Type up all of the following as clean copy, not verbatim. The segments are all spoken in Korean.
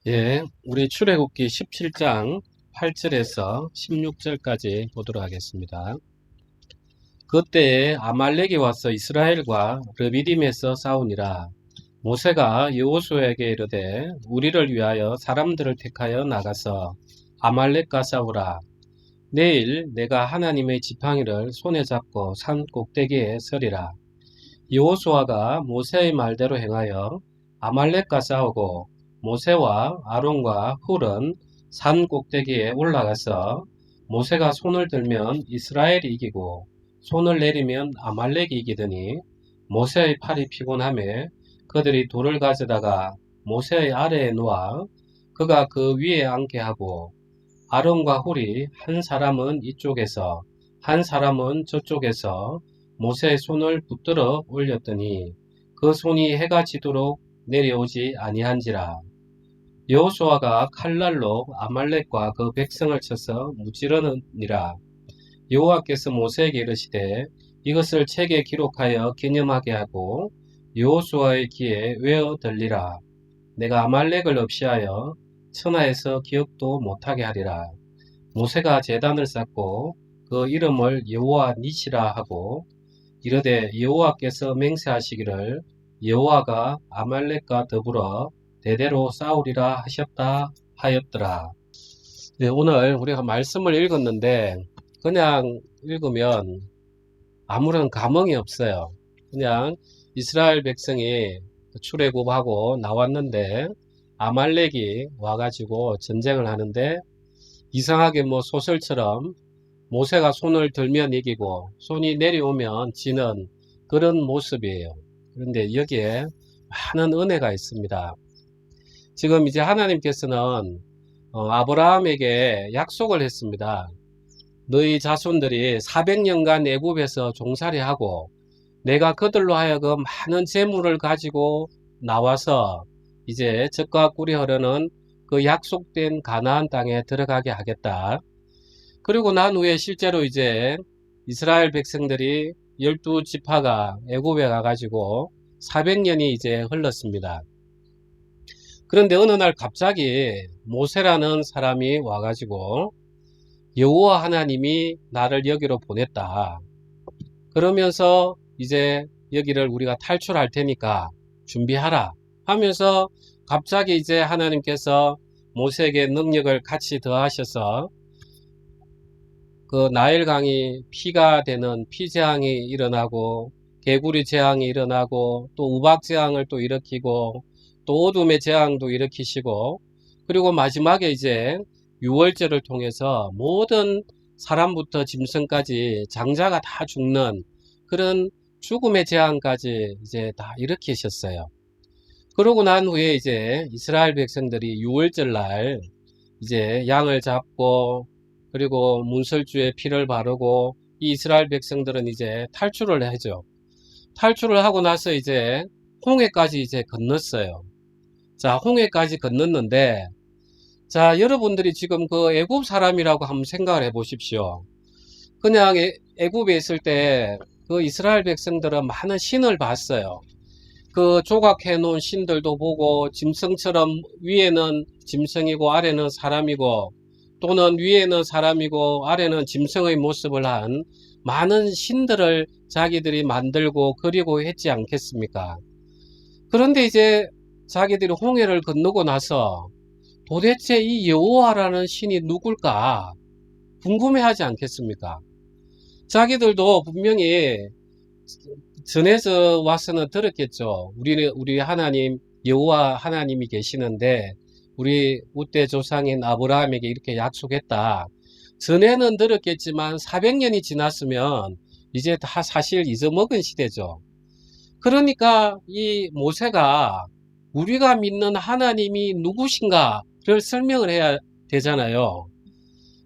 예, 우리 출애굽기 17장 8절에서 16절까지 보도록 하겠습니다. 그때에 아말렉이 와서 이스라엘과 르비딤에서 싸우니라. 모세가 여호수아에게 이르되 우리를 위하여 사람들을 택하여 나가서 아말렉과 싸우라. 내일 내가 하나님의 지팡이를 손에 잡고 산 꼭대기에 서리라. 여호수아가 모세의 말대로 행하여 아말렉과 싸우고 모세와 아론과 훌은 산 꼭대기에 올라가서 모세가 손을 들면 이스라엘이 이기고 손을 내리면 아말렉이 이기더니 모세의 팔이 피곤하며 그들이 돌을 가져다가 모세의 아래에 놓아 그가 그 위에 앉게 하고 아론과 훌이 한 사람은 이쪽에서 한 사람은 저쪽에서 모세의 손을 붙들어 올렸더니 그 손이 해가 지도록 내려오지 아니한지라. 여호수아가 칼날로 아말렉과 그 백성을 쳐서 무찌르느니라. 여호와께서 모세에게 이르시되 이것을 책에 기록하여 기념하게 하고 여호수아의 귀에 외어 들리라. 내가 아말렉을 없이하여 천하에서 기억도 못하게 하리라. 모세가 제단을 쌓고 그 이름을 여호와 니시라 하고 이르되 여호와께서 맹세하시기를 여호와가 아말렉과 더불어 대대로 싸우리라 하셨다 하였더라. 네, 오늘 우리가 말씀을 읽었는데 그냥 읽으면 아무런 감흥이 없어요. 그냥 이스라엘 백성이 출애굽하고 나왔는데 아말렉이 와가지고 전쟁을 하는데 이상하게 뭐 소설처럼 모세가 손을 들면 이기고 손이 내려오면 지는 그런 모습이에요. 그런데 여기에 많은 은혜가 있습니다. 지금 이제 하나님께서는 아브라함에게 약속을 했습니다. 너희 자손들이 400년간 애굽에서 종살이하고 내가 그들로 하여금 많은 재물을 가지고 나와서 이제 젖과 꿀이 흐르는 그 약속된 가나안 땅에 들어가게 하겠다. 그리고 난 후에 실제로 이제 이스라엘 백성들이 12지파가 애굽에 가가지고 400년이 이제 흘렀습니다. 그런데 어느 날 갑자기 모세라는 사람이 와가지고 여호와 하나님이 나를 여기로 보냈다. 그러면서 이제 여기를 우리가 탈출할 테니까 준비하라 하면서 갑자기 이제 하나님께서 모세에게 능력을 같이 더하셔서 그 나일강이 피가 되는 피재앙이 일어나고 개구리 재앙이 일어나고 또 우박 재앙을 또 일으키고 또 어둠의 재앙도 일으키시고 그리고 마지막에 이제 유월절을 통해서 모든 사람부터 짐승까지 장자가 다 죽는 그런 죽음의 재앙까지 이제 다 일으키셨어요. 그러고 난 후에 이제 이스라엘 백성들이 유월절 날 이제 양을 잡고 그리고 문설주에 피를 바르고 이 이스라엘 백성들은 이제 탈출을 하죠. 탈출을 하고 나서 이제 홍해까지 이제 건넜어요. 자, 홍해까지 건넜는데 자, 여러분들이 지금 그 애굽 사람이라고 한번 생각을 해 보십시오. 그냥 애굽에 있을 때 그 이스라엘 백성들은 많은 신을 봤어요. 그 조각해 놓은 신들도 보고 짐승처럼 위에는 짐승이고 아래는 사람이고 또는 위에는 사람이고 아래는 짐승의 모습을 한 많은 신들을 자기들이 만들고 그리고 했지 않겠습니까? 그런데 이제 자기들이 홍해를 건너고 나서 도대체 이 여호와라는 신이 누굴까 궁금해하지 않겠습니까? 자기들도 분명히 전에서 와서는 들었겠죠. 우리 하나님 여호와 하나님이 계시는데 우리 우대 조상인 아브라함에게 이렇게 약속했다. 전에는 들었겠지만 400년이 지났으면 이제 다 사실 잊어먹은 시대죠. 그러니까 이 모세가 우리가 믿는 하나님이 누구신가를 설명을 해야 되잖아요.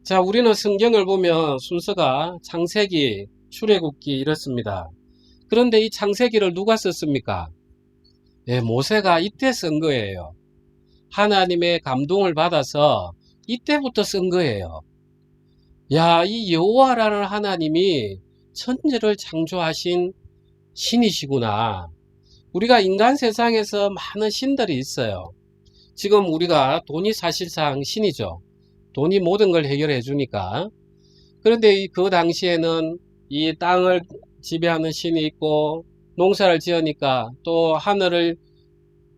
자, 우리는 성경을 보면 순서가 창세기, 출애굽기 이렇습니다. 그런데 이 창세기를 누가 썼습니까? 예, 모세가 이때 쓴 거예요. 하나님의 감동을 받아서 이때부터 쓴 거예요. 야, 이 여호와라는 하나님이 천지를 창조하신 신이시구나. 우리가 인간 세상에서 많은 신들이 있어요. 지금 우리가 돈이 사실상 신이죠. 돈이 모든 걸 해결해 주니까. 그런데 그 당시에는 이 땅을 지배하는 신이 있고, 농사를 지으니까 또 하늘을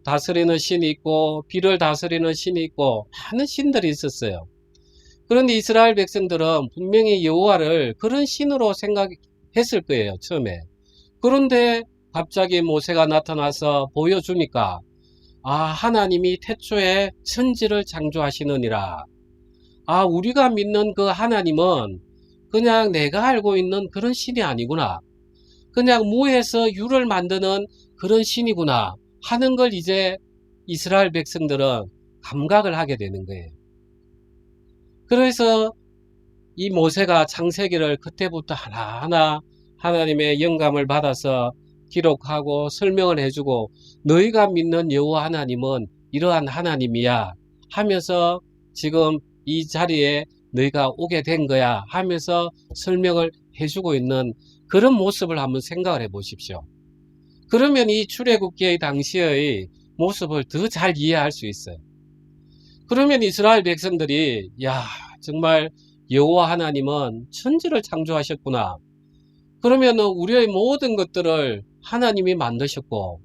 다스리는 신이 있고, 비를 다스리는 신이 있고, 많은 신들이 있었어요. 그런데 이스라엘 백성들은 분명히 여호와를 그런 신으로 생각했을 거예요, 처음에. 그런데 갑자기 모세가 나타나서 보여주니까, 아, 하나님이 태초에 천지를 창조하시느니라. 아, 우리가 믿는 그 하나님은 그냥 내가 알고 있는 그런 신이 아니구나. 그냥 무에서 유를 만드는 그런 신이구나 하는 걸 이제 이스라엘 백성들은 감각을 하게 되는 거예요. 그래서 이 모세가 창세기를 그때부터 하나하나 하나님의 영감을 받아서 기록하고 설명을 해주고, 너희가 믿는 여호와 하나님은 이러한 하나님이야 하면서 지금 이 자리에 너희가 오게 된 거야 하면서 설명을 해주고 있는 그런 모습을 한번 생각을 해 보십시오. 그러면 이 출애굽기의 당시의 모습을 더 잘 이해할 수 있어요. 그러면 이스라엘 백성들이, 야, 정말 여호와 하나님은 천지를 창조하셨구나. 그러면 우리의 모든 것들을 하나님이 만드셨고,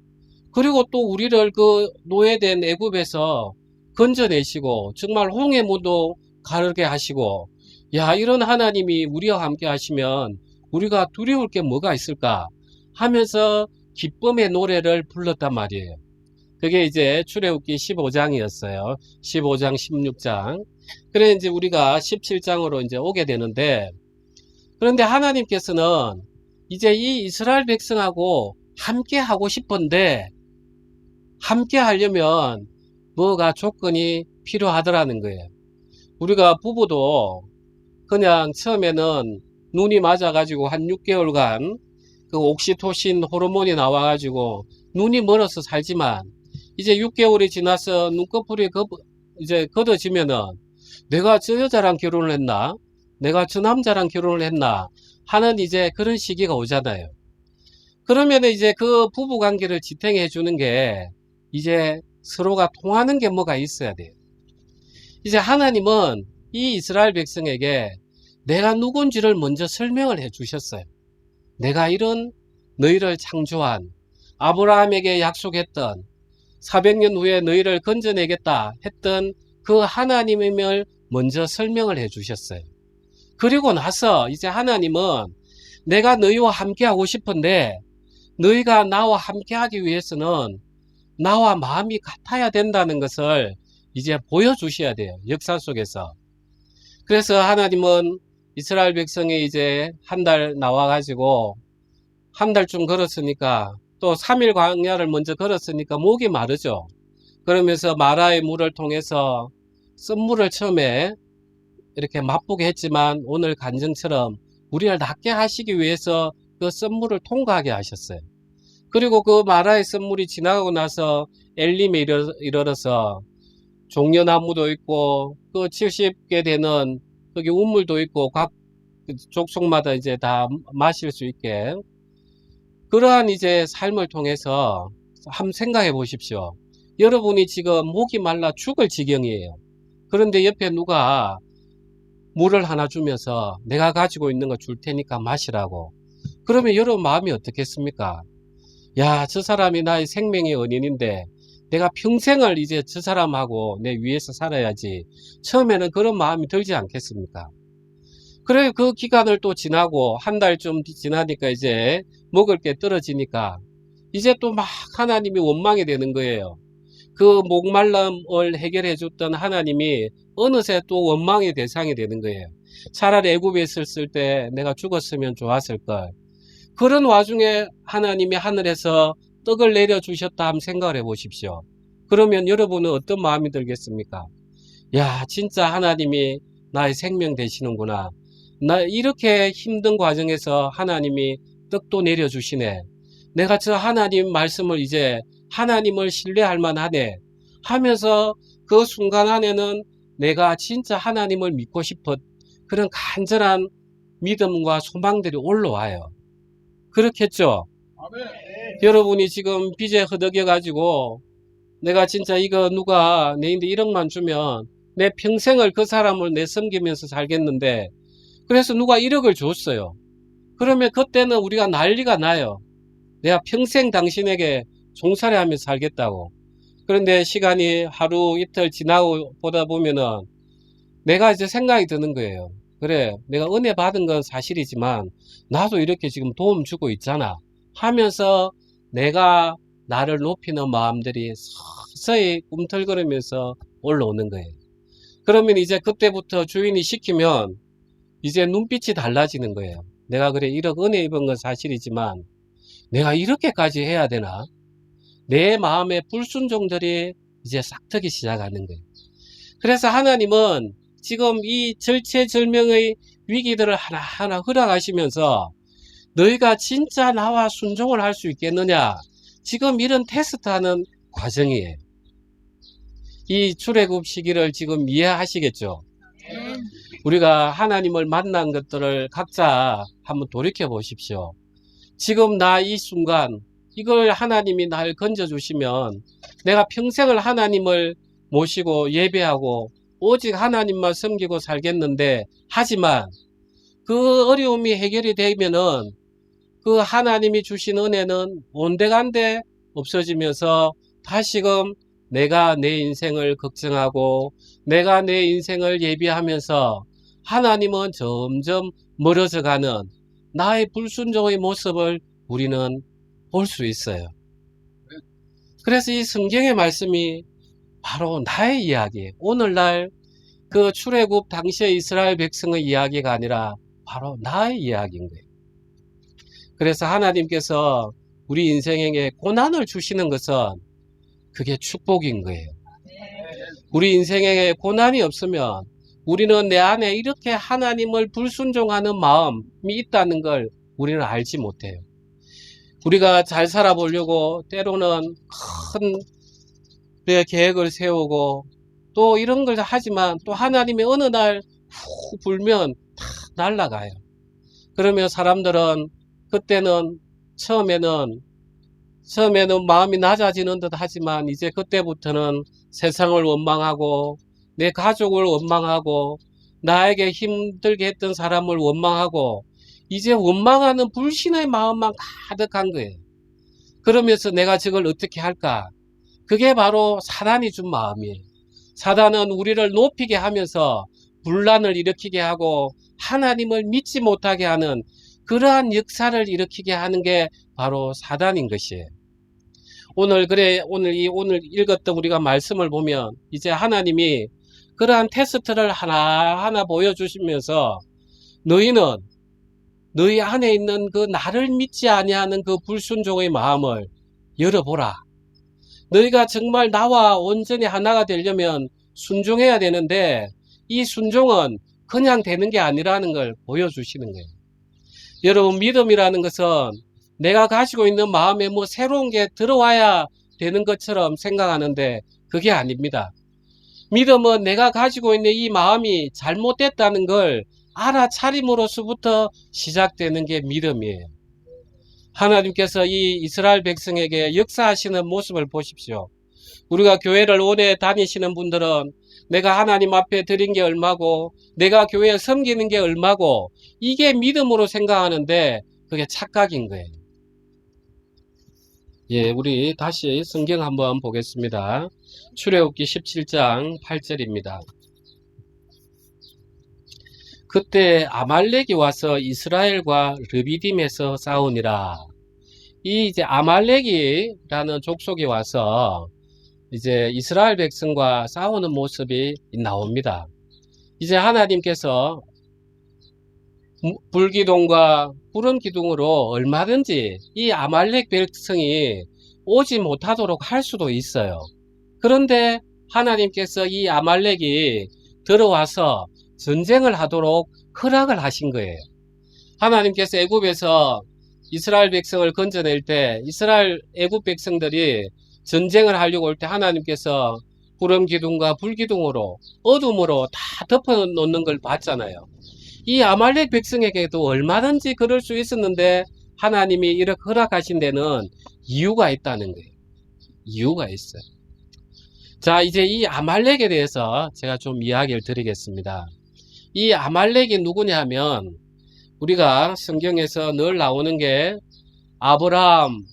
그리고 또 우리를 그 노예된 애굽에서 건져내시고, 정말 홍해무도 가르게 하시고, 야, 이런 하나님이 우리와 함께 하시면 우리가 두려울 게 뭐가 있을까 하면서 기쁨의 노래를 불렀단 말이에요. 그게 이제 출애굽기 15장이었어요. 15장, 16장. 그래 이제 우리가 17장으로 이제 오게 되는데, 그런데 하나님께서는 이제 이 이스라엘 백성하고 함께 하고 싶은데, 함께 하려면 뭐가 조건이 필요하더라는 거예요. 우리가 부부도 그냥 처음에는 눈이 맞아가지고 한 6개월간 그 옥시토신 호르몬이 나와가지고 눈이 멀어서 살지만, 이제 6개월이 지나서 눈꺼풀이 이제 걷어지면은 내가 저 여자랑 결혼을 했나? 내가 저 남자랑 결혼을 했나? 하는 이제 그런 시기가 오잖아요. 그러면 이제 그 부부 관계를 지탱해 주는 게 이제 서로가 통하는 게 뭐가 있어야 돼요. 이제 하나님은 이 이스라엘 백성에게 내가 누군지를 먼저 설명을 해 주셨어요. 내가 이런 너희를 창조한, 아브라함에게 약속했던 400년 후에 너희를 건져내겠다 했던 그 하나님임을 먼저 설명을 해 주셨어요. 그리고 나서 이제 하나님은 내가 너희와 함께 하고 싶은데, 너희가 나와 함께 하기 위해서는 나와 마음이 같아야 된다는 것을 이제 보여주셔야 돼요. 역사 속에서. 그래서 하나님은 이스라엘 백성이 이제 한 달 나와가지고 한 달쯤 걸었으니까, 또 3일 광야를 먼저 걸었으니까 목이 마르죠. 그러면서 마라의 물을 통해서 쓴물을 처음에 이렇게 맛보게 했지만, 오늘 간증처럼 우리를 낫게 하시기 위해서 그 쓴물을 통과하게 하셨어요. 그리고 그 마라의 쓴물이 지나가고 나서 엘림에 이르러서 종려나무도 있고, 그 70개 되는 거기 우물도 있고, 각 족속마다 이제 다 마실 수 있게, 그러한 이제 삶을 통해서 한번 생각해 보십시오. 여러분이 지금 목이 말라 죽을 지경이에요. 그런데 옆에 누가 물을 하나 주면서 내가 가지고 있는 거 줄 테니까 마시라고. 그러면 여러분 마음이 어떻겠습니까? 야, 저 사람이 나의 생명의 은인인데 내가 평생을 이제 저 사람하고 내 위에서 살아야지. 처음에는 그런 마음이 들지 않겠습니까? 그래, 그 기간을 또 지나고 한 달쯤 지나니까 이제 먹을 게 떨어지니까 이제 또 막 하나님이 원망이 되는 거예요. 그 목말름을 해결해 줬던 하나님이 어느새 또 원망의 대상이 되는 거예요. 차라리 애굽에 있었을 때 내가 죽었으면 좋았을 걸. 그런 와중에 하나님이 하늘에서 떡을 내려주셨다 하면 생각을 해 보십시오. 그러면 여러분은 어떤 마음이 들겠습니까? 야, 진짜 하나님이 나의 생명 되시는구나. 나 이렇게 힘든 과정에서 하나님이 떡도 내려주시네. 내가 저 하나님 말씀을 이제 하나님을 신뢰할 만하네 하면서 그 순간 안에는 내가 진짜 하나님을 믿고 싶은 그런 간절한 믿음과 소망들이 올라와요. 그렇겠죠? 아멘. 여러분이 지금 빚에 허덕여 가지고 내가 진짜 이거 누가 내인데 1억만 주면 내 평생을 그 사람을 내 섬기면서 살겠는데, 그래서 누가 1억을 줬어요. 그러면 그때는 우리가 난리가 나요. 내가 평생 당신에게 종살이 하며 살겠다고. 그런데 시간이 하루 이틀 지나고 보다 보면은 내가 이제 생각이 드는 거예요. 그래, 내가 은혜 받은 건 사실이지만 나도 이렇게 지금 도움 주고 있잖아 하면서 내가 나를 높이는 마음들이 서서히 꿈틀거리면서 올라오는 거예요. 그러면 이제 그때부터 주인이 시키면 이제 눈빛이 달라지는 거예요. 내가 그래 1억 은혜 입은 건 사실이지만 내가 이렇게까지 해야 되나? 내 마음의 불순종들이 이제 싹트기 시작하는 거예요. 그래서 하나님은 지금 이 절체절명의 위기들을 하나하나 허락하시면서 너희가 진짜 나와 순종을 할 수 있겠느냐? 지금 이런 테스트하는 과정이에요. 이 출애굽 시기를 지금 이해하시겠죠? 우리가 하나님을 만난 것들을 각자 한번 돌이켜 보십시오. 지금 나 이 순간 이걸 하나님이 날 건져주시면 내가 평생을 하나님을 모시고 예배하고 오직 하나님만 섬기고 살겠는데, 하지만 그 어려움이 해결이 되면은 그 하나님이 주신 은혜는 온데간데 없어지면서 다시금 내가 내 인생을 걱정하고 내가 내 인생을 예비하면서 하나님은 점점 멀어져 가는 나의 불순종의 모습을 우리는 볼 수 있어요. 그래서 이 성경의 말씀이 바로 나의 이야기, 오늘날 그 출애굽 당시의 이스라엘 백성의 이야기가 아니라 바로 나의 이야기인 거예요. 그래서 하나님께서 우리 인생에게 고난을 주시는 것은 그게 축복인 거예요. 우리 인생에 고난이 없으면 우리는 내 안에 이렇게 하나님을 불순종하는 마음이 있다는 걸 우리는 알지 못해요. 우리가 잘 살아보려고 때로는 큰 계획을 세우고 또 이런 걸 하지만 또 하나님의 어느 날 훅 불면 다 날아가요. 그러면 사람들은 그때는 처음에는 마음이 낮아지는 듯 하지만 이제 그때부터는 세상을 원망하고 내 가족을 원망하고 나에게 힘들게 했던 사람을 원망하고 이제 원망하는 불신의 마음만 가득한 거예요. 그러면서 내가 저걸 어떻게 할까? 그게 바로 사단이 준 마음이에요. 사단은 우리를 높이게 하면서 분란을 일으키게 하고 하나님을 믿지 못하게 하는 그러한 역사를 일으키게 하는 게 바로 사단인 것이에요. 오늘 읽었던 우리가 말씀을 보면 이제 하나님이 그러한 테스트를 하나하나 보여주시면서 너희는 너희 안에 있는 그 나를 믿지 아니하는 그 불순종의 마음을 열어보라. 너희가 정말 나와 온전히 하나가 되려면 순종해야 되는데 이 순종은 그냥 되는 게 아니라는 걸 보여주시는 거예요. 여러분, 믿음이라는 것은 내가 가지고 있는 마음에 뭐 새로운 게 들어와야 되는 것처럼 생각하는데 그게 아닙니다. 믿음은 내가 가지고 있는 이 마음이 잘못됐다는 걸 알아차림으로서부터 시작되는 게 믿음이에요. 하나님께서 이 이스라엘 백성에게 역사하시는 모습을 보십시오. 우리가 교회를 오래 다니시는 분들은 내가 하나님 앞에 드린 게 얼마고 내가 교회에 섬기는 게 얼마고 이게 믿음으로 생각하는데 그게 착각인 거예요. 예, 우리 다시 성경 한번 보겠습니다. 출애굽기 17장 8절입니다. 그때 아말렉이 와서 이스라엘과 르비딤에서 싸우니라. 이 이제 아말렉이라는 족속이 와서 이제 이스라엘 백성과 싸우는 모습이 나옵니다. 이제 하나님께서 불기둥과 푸른 기둥으로 얼마든지 이 아말렉 백성이 오지 못하도록 할 수도 있어요. 그런데 하나님께서 이 아말렉이 들어와서 전쟁을 하도록 허락을 하신 거예요. 하나님께서 애굽에서 이스라엘 백성을 건져낼 때 이스라엘 애굽 백성들이 전쟁을 하려고 올 때 하나님께서 구름 기둥과 불 기둥으로 어둠으로 다 덮어 놓는 걸 봤잖아요. 이 아말렉 백성에게도 얼마든지 그럴 수 있었는데 하나님이 이렇게 허락하신 데는 이유가 있다는 거예요. 이유가 있어요. 자, 이제 이 아말렉에 대해서 제가 좀 이야기를 드리겠습니다. 이 아말렉이 누구냐 하면 우리가 성경에서 늘 나오는 게 아브라함,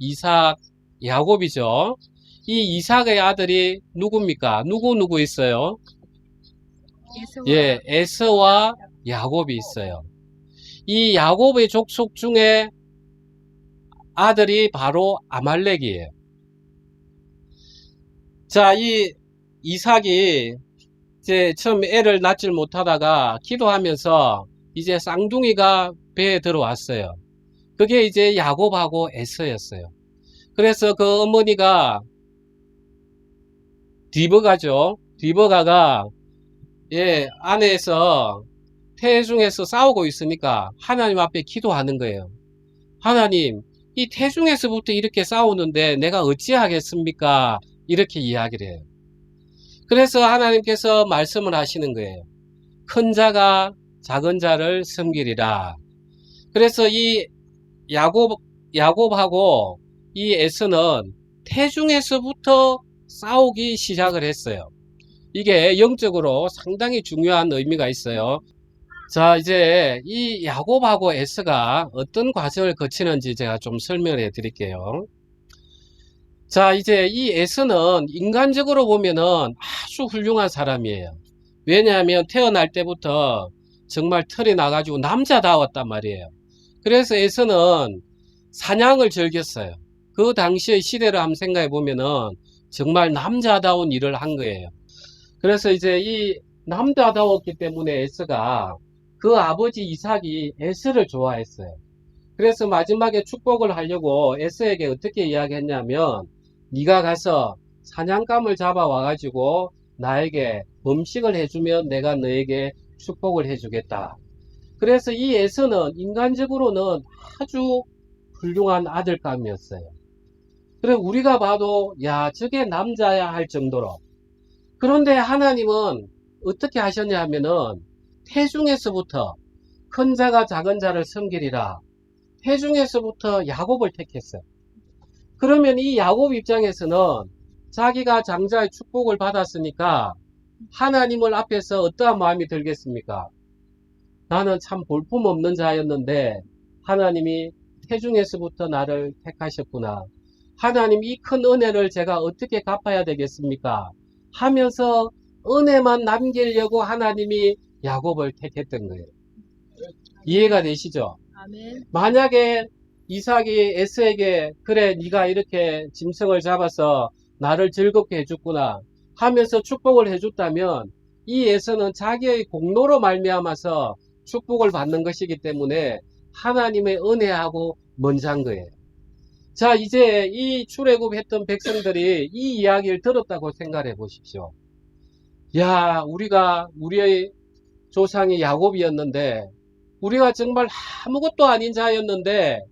이삭, 야곱이죠. 이 이삭의 아들이 누굽니까? 누구 있어요? 예, 에서와 야곱이 있어요. 이 야곱의 족속 중에 아들이 바로 아말렉이에요. 자, 이 이삭이 이제 처음 애를 낳질 못하다가 기도하면서 이제 쌍둥이가 배에 들어왔어요. 그게 이제 야곱하고 에서였어요. 그래서 그 어머니가 디버가죠. 디버가가 예, 안에서 태중에서 싸우고 있으니까 하나님 앞에 기도하는 거예요. 하나님, 이 태중에서부터 이렇게 싸우는데 내가 어찌하겠습니까? 이렇게 이야기를 해요. 그래서 하나님께서 말씀을 하시는 거예요. 큰 자가 작은 자를 섬기리라. 그래서 이 야곱하고 이 에서는 태중에서부터 싸우기 시작을 했어요. 이게 영적으로 상당히 중요한 의미가 있어요. 자, 이제 이 야곱하고 에서가 어떤 과정을 거치는지 제가 좀 설명해 드릴게요. 자, 이제 이 에서는 인간적으로 보면은 아주 훌륭한 사람이에요. 왜냐하면 태어날 때부터 정말 털이 나가지고 남자다웠단 말이에요. 그래서 에서는 사냥을 즐겼어요. 그 당시의 시대를 한번 생각해 보면은 정말 남자다운 일을 한 거예요. 그래서 이제 이 남자다웠기 때문에 에서가 그 아버지 이삭이 에서를 좋아했어요. 그래서 마지막에 축복을 하려고 에서에게 어떻게 이야기했냐면 네가 가서 사냥감을 잡아와 가지고 나에게 음식을 해주면 내가 너에게 축복을 해주겠다. 그래서 이 에서는 인간적으로는 아주 훌륭한 아들감이었어요. 그래 우리가 봐도 야 저게 남자야 할 정도로. 그런데 하나님은 어떻게 하셨냐 하면은 태중에서부터 큰 자가 작은 자를 섬기리라. 태중에서부터 야곱을 택했어요. 그러면 이 야곱 입장에서는 자기가 장자의 축복을 받았으니까 하나님을 앞에서 어떠한 마음이 들겠습니까? 나는 참 볼품없는 자였는데 하나님이 태중에서부터 나를 택하셨구나. 하나님 이 큰 은혜를 제가 어떻게 갚아야 되겠습니까? 하면서 은혜만 남기려고 하나님이 야곱을 택했던 거예요. 이해가 되시죠? 아멘. 만약에 이삭이 에서에게 그래 네가 이렇게 짐승을 잡아서 나를 즐겁게 해줬구나 하면서 축복을 해줬다면 이 에서는 자기의 공로로 말미암아서 축복을 받는 것이기 때문에 하나님의 은혜하고 먼저한 거예요. 자 이제 이 출애굽했던 백성들이 이 이야기를 들었다고 생각해 보십시오. 야 우리의 조상이 야곱이었는데 우리가 정말 아무것도 아닌 자였는데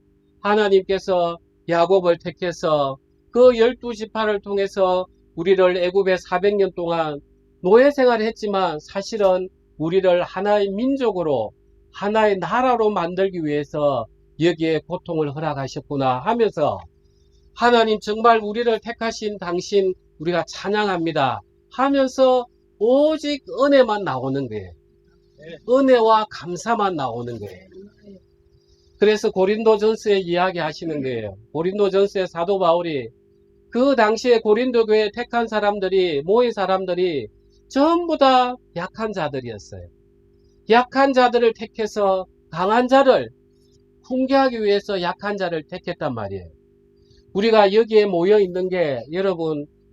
하나님께서 야곱을 택해서 그 12지파를 통해서 우리를 애굽에 400년 동안 노예 생활을 했지만 사실은 우리를 하나의 민족으로 하나의 나라로 만들기 위해서 여기에 고통을 허락하셨구나 하면서 하나님 정말 우리를 택하신 당신 우리가 찬양합니다 하면서 오직 은혜만 나오는 거예요. 은혜와 감사만 나오는 거예요. 그래서 고린도전서에 이야기하시는 거예요. 고린도전서에 사도 바울이 그 당시에 고린도 교회에 택한 사람들이 모인 사람들이 전부 다 약한 자들이었어요. 약한 자들을 택해서 강한 자를 훈계하기 위해서 약한 자를 택했단 말이에요. 우리가 여기에 모여 있는 게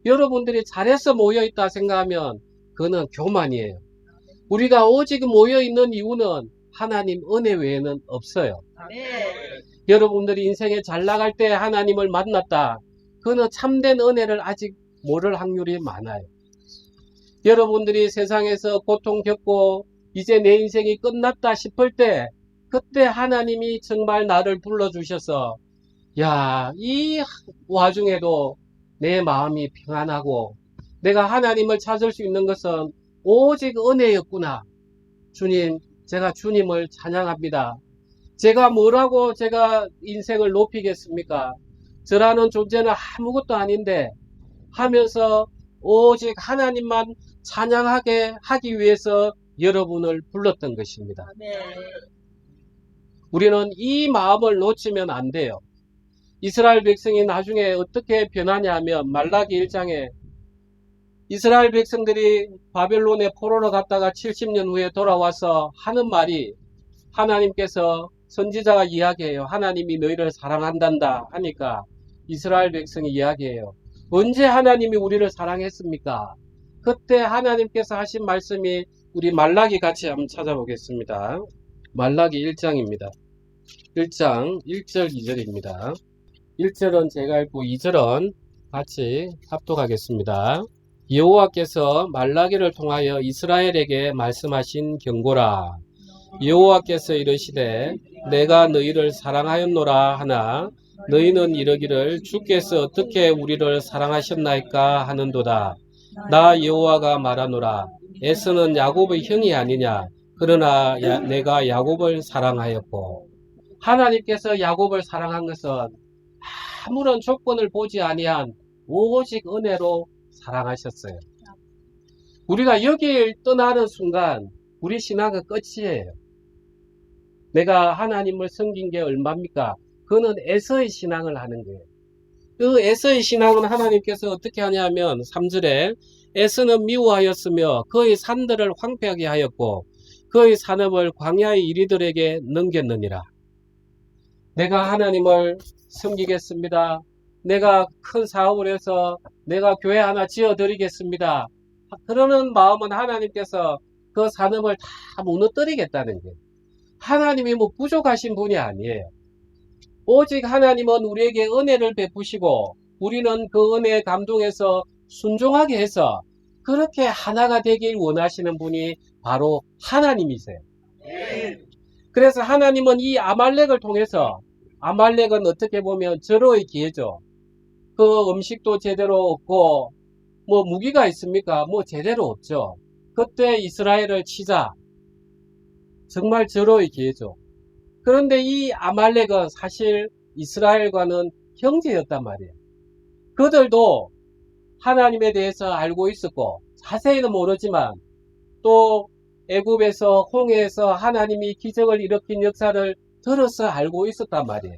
여러분들이 잘해서 모여 있다 생각하면 그거는 교만이에요. 우리가 오직 모여 있는 이유는 하나님 은혜 외에는 없어요. 여러분들이 인생에 잘 나갈 때 하나님을 만났다. 그거는 참된 은혜를 아직 모를 확률이 많아요. 여러분들이 세상에서 고통 겪고 이제 내 인생이 끝났다 싶을 때 그때 하나님이 정말 나를 불러주셔서 야, 이 와중에도 내 마음이 평안하고 내가 하나님을 찾을 수 있는 것은 오직 은혜였구나. 주님, 제가 주님을 찬양합니다. 제가 뭐라고 제가 인생을 높이겠습니까? 저라는 존재는 아무것도 아닌데 하면서 오직 하나님만 찬양하게 하기 위해서 여러분을 불렀던 것입니다. 우리는 이 마음을 놓치면 안 돼요. 이스라엘 백성이 나중에 어떻게 변하냐 하면 말라기 1장에 이스라엘 백성들이 바벨론에 포로로 갔다가 70년 후에 돌아와서 하는 말이 하나님께서 선지자가 이야기해요. 하나님이 너희를 사랑한단다 하니까 이스라엘 백성이 이야기해요. 언제 하나님이 우리를 사랑했습니까? 그때 하나님께서 하신 말씀이 우리 말라기 같이 한번 찾아보겠습니다. 말라기 1장입니다. 1장 1절 2절입니다. 1절은 제가 읽고 2절은 같이 합독하겠습니다. 여호와께서 말라기를 통하여 이스라엘에게 말씀하신 경고라. 여호와께서 이르시되 내가 너희를 사랑하였노라 하나 너희는 이르기를 주께서 어떻게 우리를 사랑하셨나이까 하는도다. 나 여호와가 말하노라. 에서는 야곱의 형이 아니냐. 그러나 내가 야곱을 사랑하였고. 하나님께서 야곱을 사랑한 것은 아무런 조건을 보지 아니한 오직 은혜로 사랑하셨어요. 우리가 여기를 떠나는 순간 우리 신앙은 끝이에요. 내가 하나님을 섬긴 게 얼마입니까? 그거는 에서의 신앙을 하는 거예요. 그 에서의 신앙은 하나님께서 어떻게 하냐면 3절에 에서는 미워하였으며 그의 산들을 황폐하게 하였고 그의 산업을 광야의 이리들에게 넘겼느니라. 내가 하나님을 섬기겠습니다. 내가 큰 사업을 해서 내가 교회 하나 지어드리겠습니다. 그러는 마음은 하나님께서 그 산업을 다 무너뜨리겠다는 거예요. 하나님이 뭐 부족하신 분이 아니에요. 오직 하나님은 우리에게 은혜를 베푸시고 우리는 그 은혜에 감동해서 순종하게 해서 그렇게 하나가 되길 원하시는 분이 바로 하나님이세요. 그래서 하나님은 이 아말렉을 통해서 아말렉은 어떻게 보면 절호의 기회죠. 그 음식도 제대로 없고 뭐 무기가 있습니까? 뭐 제대로 없죠. 그때 이스라엘을 치자. 정말 절호의 기회죠. 그런데 이 아말렉은 사실 이스라엘과는 형제였단 말이에요. 그들도 하나님에 대해서 알고 있었고 자세히는 모르지만 또 애굽에서 홍해에서 하나님이 기적을 일으킨 역사를 들어서 알고 있었단 말이에요.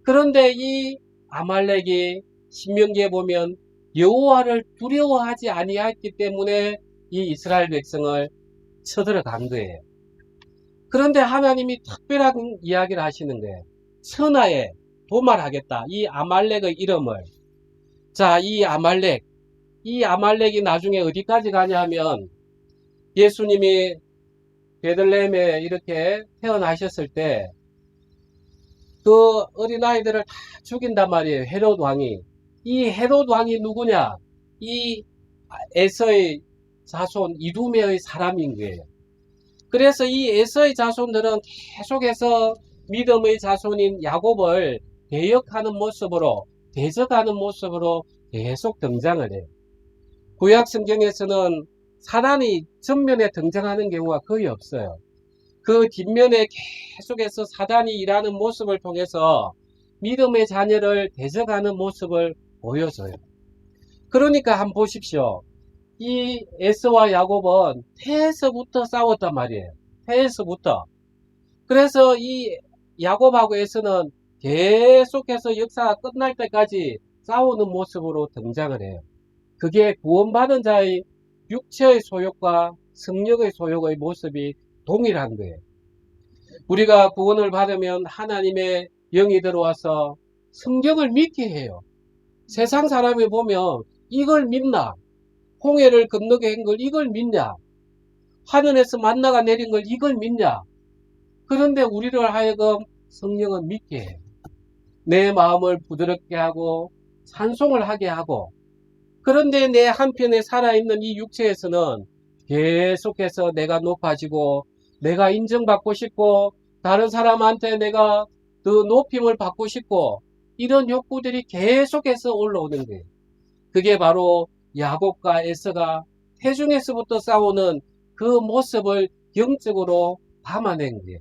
그런데 이 아말렉이 신명기에 보면 여호와를 두려워하지 아니했기 때문에 이 이스라엘 백성을 쳐들어간 거예요. 그런데 하나님이 특별한 이야기를 하시는 거예요. 천하에 도말하겠다. 이 아말렉의 이름을. 자, 이 아말렉이 나중에 어디까지 가냐 하면 예수님이 베들레헴에 이렇게 태어나셨을 때 그 어린아이들을 다 죽인단 말이에요. 헤롯 왕이. 이 헤롯 왕이 누구냐? 이 에서의 자손 이두메의 사람인 거예요. 그래서 이 에서의 자손들은 계속해서 믿음의 자손인 야곱을 대역하는 모습으로 대적하는 모습으로 계속 등장을 해요. 구약 성경에서는 사단이 전면에 등장하는 경우가 거의 없어요. 그 뒷면에 계속해서 사단이 일하는 모습을 통해서 믿음의 자녀를 대적하는 모습을 보여줘요. 그러니까 한번 보십시오. 이 에서와 야곱은 태에서부터 싸웠단 말이에요. 태에서부터. 그래서 이 야곱하고 에서는 계속해서 역사가 끝날 때까지 싸우는 모습으로 등장을 해요. 그게 구원받은 자의 육체의 소욕과 성령의 소욕의 모습이 동일한 거예요. 우리가 구원을 받으면 하나님의 영이 들어와서 성경을 믿게 해요. 세상 사람이 보면 이걸 믿나? 홍해를 건너게 한 걸 이걸 믿냐? 하늘에서 만나가 내린 걸 이걸 믿냐? 그런데 우리를 하여금 성령은 믿게 해요. 내 마음을 부드럽게 하고 찬송을 하게 하고 그런데 내 한편에 살아있는 이 육체에서는 계속해서 내가 높아지고 내가 인정받고 싶고 다른 사람한테 내가 더 높임을 받고 싶고 이런 욕구들이 계속해서 올라오는 거예요. 그게 바로 야곱과 에서가 태중에서부터 싸우는 그 모습을 영적으로 담아낸 거예요.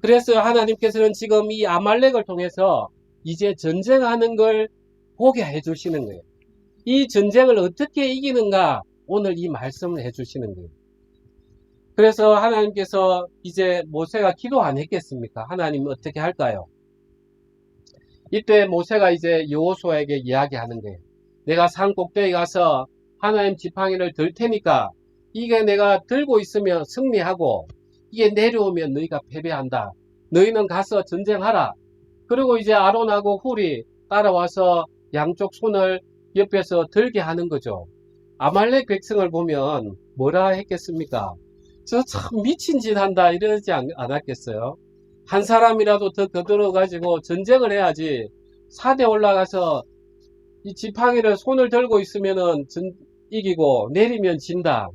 그래서 하나님께서는 지금 이 아말렉을 통해서 이제 전쟁하는 걸 보게 해주시는 거예요. 이 전쟁을 어떻게 이기는가 오늘 이 말씀을 해주시는 거예요. 그래서 하나님께서 이제 모세가 기도 안 했겠습니까? 하나님 어떻게 할까요? 이때 모세가 이제 여호수아에게 이야기하는 거예요. 내가 산 꼭대기 가서 하나님 지팡이를 들 테니까 이게 내가 들고 있으면 승리하고 이게 내려오면 너희가 패배한다. 너희는 가서 전쟁하라. 그리고 이제 아론하고 훌이 따라와서 양쪽 손을 옆에서 들게 하는 거죠. 아말렉 백성을 보면 뭐라 했겠습니까? 저 참 미친 짓 한다 이러지 않았겠어요? 한 사람이라도 더 거들어 가지고 전쟁을 해야지. 산에 올라가서 이 지팡이를 손을 들고 있으면은 이기고 내리면 진다.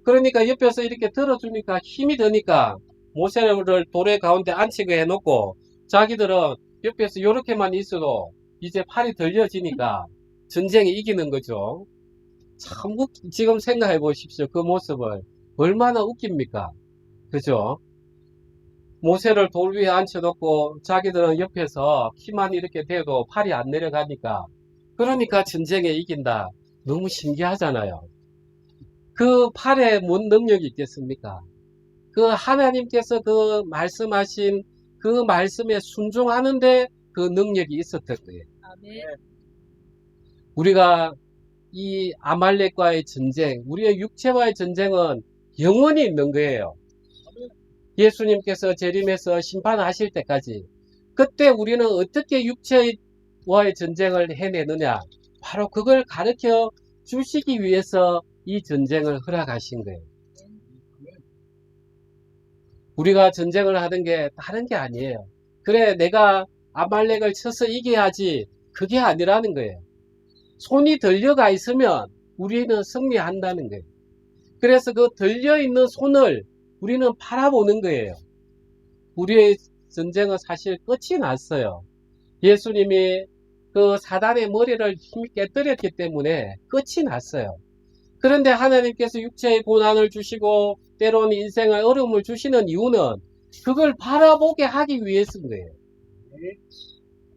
그러니까 옆에서 이렇게 들어주니까 힘이 드니까 모세를 돌의 가운데 앉히게 해놓고 자기들은 옆에서 이렇게만 있어도 이제 팔이 들려지니까 전쟁이 이기는 거죠. 참 지금 생각해 보십시오. 그 모습을 얼마나 웃깁니까? 그죠? 모세를 돌 위에 앉혀놓고 자기들은 옆에서 키만 이렇게 대도 팔이 안 내려가니까 그러니까 전쟁에 이긴다. 너무 신기하잖아요. 그 팔에 뭔 능력이 있겠습니까? 그 하나님께서 그 말씀하신 그 말씀에 순종하는데 그 능력이 있었던 거예요. 아멘. 우리가 이 아말렉과의 전쟁, 우리의 육체와의 전쟁은 영원히 있는 거예요. 예수님께서 재림해서 심판하실 때까지. 그때 우리는 어떻게 육체와의 전쟁을 해내느냐? 바로 그걸 가르쳐 주시기 위해서 이 전쟁을 허락하신 거예요. 우리가 전쟁을 하는 게 다른 게 아니에요. 그래, 내가 아말렉을 쳐서 이겨야지. 그게 아니라는 거예요. 손이 들려가 있으면 우리는 승리한다는 거예요. 그래서 그 들려있는 손을 우리는 바라보는 거예요. 우리의 전쟁은 사실 끝이 났어요. 예수님이 그 사단의 머리를 힘있게 깨뜨렸기 때문에 끝이 났어요. 그런데 하나님께서 육체의 고난을 주시고 때로는 인생의 어려움을 주시는 이유는 그걸 바라보게 하기 위해서인 거예요.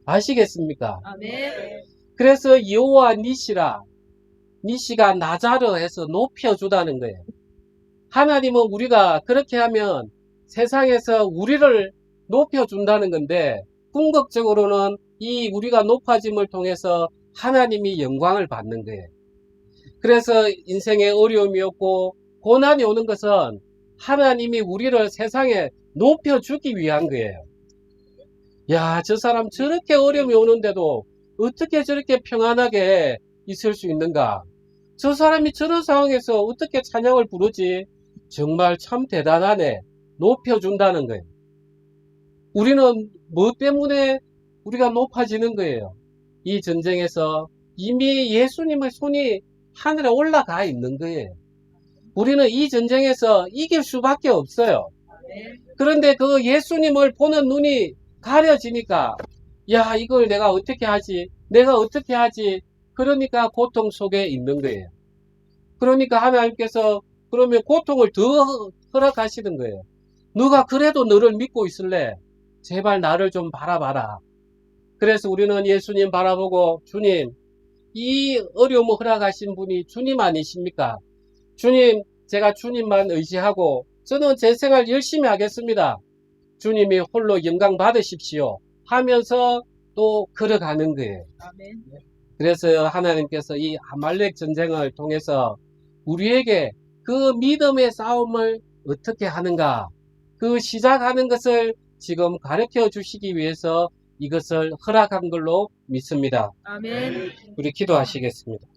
아시겠습니까? 아멘. 그래서 여호와 니시라, 니시가 나자르 해서 높여주다는 거예요. 하나님은 우리가 그렇게 하면 세상에서 우리를 높여준다는 건데 궁극적으로는 이 우리가 높아짐을 통해서 하나님이 영광을 받는 거예요. 그래서 인생에 어려움이 없고 고난이 오는 것은 하나님이 우리를 세상에 높여주기 위한 거예요. 야, 저 사람 저렇게 어려움이 오는데도 어떻게 저렇게 평안하게 있을 수 있는가? 저 사람이 저런 상황에서 어떻게 찬양을 부르지? 정말 참 대단하네. 높여준다는 거예요. 우리는 뭐 때문에 우리가 높아지는 거예요? 이 전쟁에서 이미 예수님의 손이 하늘에 올라가 있는 거예요. 우리는 이 전쟁에서 이길 수밖에 없어요. 그런데 그 예수님을 보는 눈이 가려지니까 야, 이걸 내가 어떻게 하지? 내가 어떻게 하지? 그러니까 고통 속에 있는 거예요. 그러니까 하나님께서 그러면 고통을 더 허락하시는 거예요. 너가 그래도 너를 믿고 있을래? 제발 나를 좀 바라봐라. 그래서 우리는 예수님 바라보고 주님, 이 어려움을 허락하신 분이 주님 아니십니까? 주님, 제가 주님만 의지하고 저는 제 생활 열심히 하겠습니다. 주님이 홀로 영광 받으십시오. 하면서 또 걸어가는 거예요. 아멘. 그래서 하나님께서 이 아말렉 전쟁을 통해서 우리에게 그 믿음의 싸움을 어떻게 하는가, 그 시작하는 것을 지금 가르쳐 주시기 위해서 이것을 허락한 걸로 믿습니다. 아멘. 우리 기도하시겠습니다.